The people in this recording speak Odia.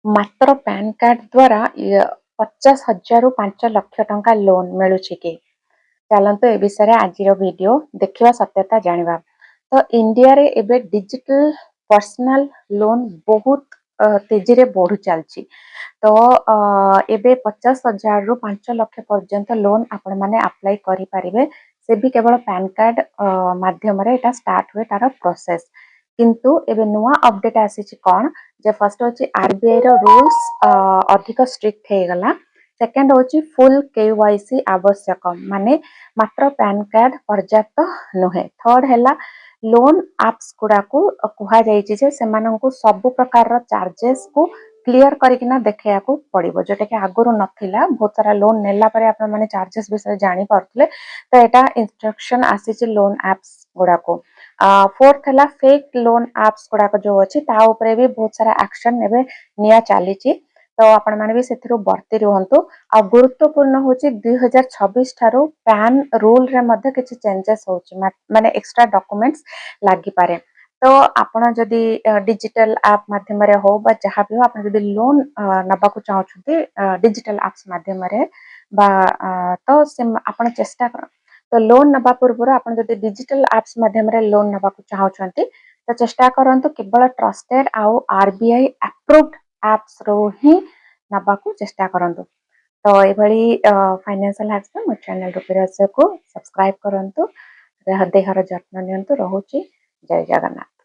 ମାତ୍ର ପ୍ୟାନ କାର୍ଡ ଦ୍ୱାରା 50,000 ରୁ 5 ଲକ୍ଷ ଟଙ୍କା ଲୋନ୍ ମିଳୁଛି କି? ଚାଲନ୍ତୁ ଏ ବିଷୟରେ ଆଜିର ଭିଡିଓ ଦେଖିବା, ସତ୍ୟତା ଜାଣିବା। ତ ଇଣ୍ଡିଆରେ ଏବେ ଡିଜିଟାଲ ପର୍ସନାଲ ଲୋନ୍ ବହୁତ ତେଜିରେ ବଢି ଚାଲିଛି। ତ ଏବେ 50,000 ରୁ 5 ଲକ୍ଷ ପର୍ଯ୍ୟନ୍ତ ଲୋନ୍ ଆପଣ ମାନେ ଆପ୍ଲାଏ କରିପାରିବେ। ସେ ବି କେବଳ ପ୍ୟାନ କାର୍ଡ ମାଧ୍ୟମରେ ଏଟା ଷ୍ଟାର୍ଟ ହୁଏ ତାର ପ୍ରୋସେସ। କିନ୍ତୁ ଏବେ ନୂଆ ଅପଡେଟ ଆସିଛି କଣ, ଯେ ଫାର୍ଷ୍ଟ ହଉଛି ଆରବିଆଇ ର ରୁଲ୍ସ ଅଧିକ ଷ୍ଟ୍ରିକ୍ଟ ହେଇଗଲା। ସେକେଣ୍ଡ ହଉଛି ଫୁଲ KYC ଆବଶ୍ୟକ, ମାନେ ମାତ୍ର ପ୍ୟାନ କାର୍ଡ ପର୍ଯ୍ୟାପ୍ତ ନୁହେଁ। ଥର୍ଡ ହେଲା ଲୋନ୍ ଆପ୍ସ ଗୁଡାକୁ କୁହାଯାଇଛି ଯେ ସେମାନଙ୍କୁ ସବୁ ପ୍ରକାରର ଚାର୍ଜେସ୍ କୁ କ୍ଲିୟର କରିକିନା ଦେଖେଇବାକୁ ପଡିବ, ଯୋଉଟା କି ଆଗରୁ ନଥିଲା। ବହୁତ ସାରା ଲୋନ୍ ନେଲା ପରେ ଆପଣ ମାନେ ଚାର୍ଜେସ୍ ବିଷୟରେ ଜାଣିପାରୁଥିଲେ, ତ ଏଟା ଇନଷ୍ଟ୍ରକ୍ସନ ଆସିଛି ଲୋନ୍ ଆପ୍ସ ଗୁଡାକୁ। ଫୋର୍ଥ ହେଲା ଫେକ୍ ଲୋନ୍ ଆପ୍ସ ଗୁଡାକ ଯୋଉ ଅଛି ତା ଉପରେ ବି ବହୁତ ସାରା ଆକ୍ସନ ଏବେ ନିଆ ଚାଲିଛି। ତ ଆପଣ ମାନେ ବି ସେଥିରୁ ବର୍ତ୍ତି ରୁହନ୍ତୁ। ଆଉ ଗୁରୁତ୍ୱପୂର୍ଣ୍ଣ ହଉଛି 2026 ଠାରୁ ପ୍ୟାନ ରୁଲ ରେ ମଧ୍ୟ କିଛି ଚେଞ୍ଜେସ୍ ହଉଛି, ମାନେ ଏକ୍ସଟ୍ରା ଡକୁମେଣ୍ଟସ ଲାଗିପାରେ। ତ ଆପଣ ଯଦି ଡିଜିଟାଲ ଆପ୍ ମାଧ୍ୟମରେ ହଉ ବା ଯାହା ବି ହଉ, ଆପଣ ଯଦି ଲୋନ୍ ନେବାକୁ ଚାହୁଁଛନ୍ତି ଡିଜିଟାଲ ଆପ୍ସ ମାଧ୍ୟମରେ ବା ତ ଆପଣ ଚେଷ୍ଟା କରନ୍ତୁ। ତ ଲୋନ୍ ନେବା ପୂର୍ବରୁ ଆପଣ ଯଦି ଡିଜିଟାଲ ଆପ୍ସ ମାଧ୍ୟମରେ ଲୋନ୍ ନେବାକୁ ଚାହୁଁଛନ୍ତି ତ ଚେଷ୍ଟା କରନ୍ତୁ କେବଳ ଟ୍ରଷ୍ଟେଡ ଆଉ RBI ଆପ୍ରୁଭଡ ଆପ୍ସ ରୁ ହିଁ ନେବାକୁ ଚେଷ୍ଟା କରନ୍ତୁ। ତ ଏଭଳି ଫାଇନାନ୍ସିଆଲ ହ୍ୟାକ୍ସ ପାଇଁ ମୋ ଚ୍ୟାନେଲ ରୁପିରାଜକୁ ସବସ୍କ୍ରାଇବ କରନ୍ତୁ। ଦେହର ଯତ୍ନ ନିଅନ୍ତୁ। ରହୁଛି। ଜୟ ଜଗନ୍ନାଥ।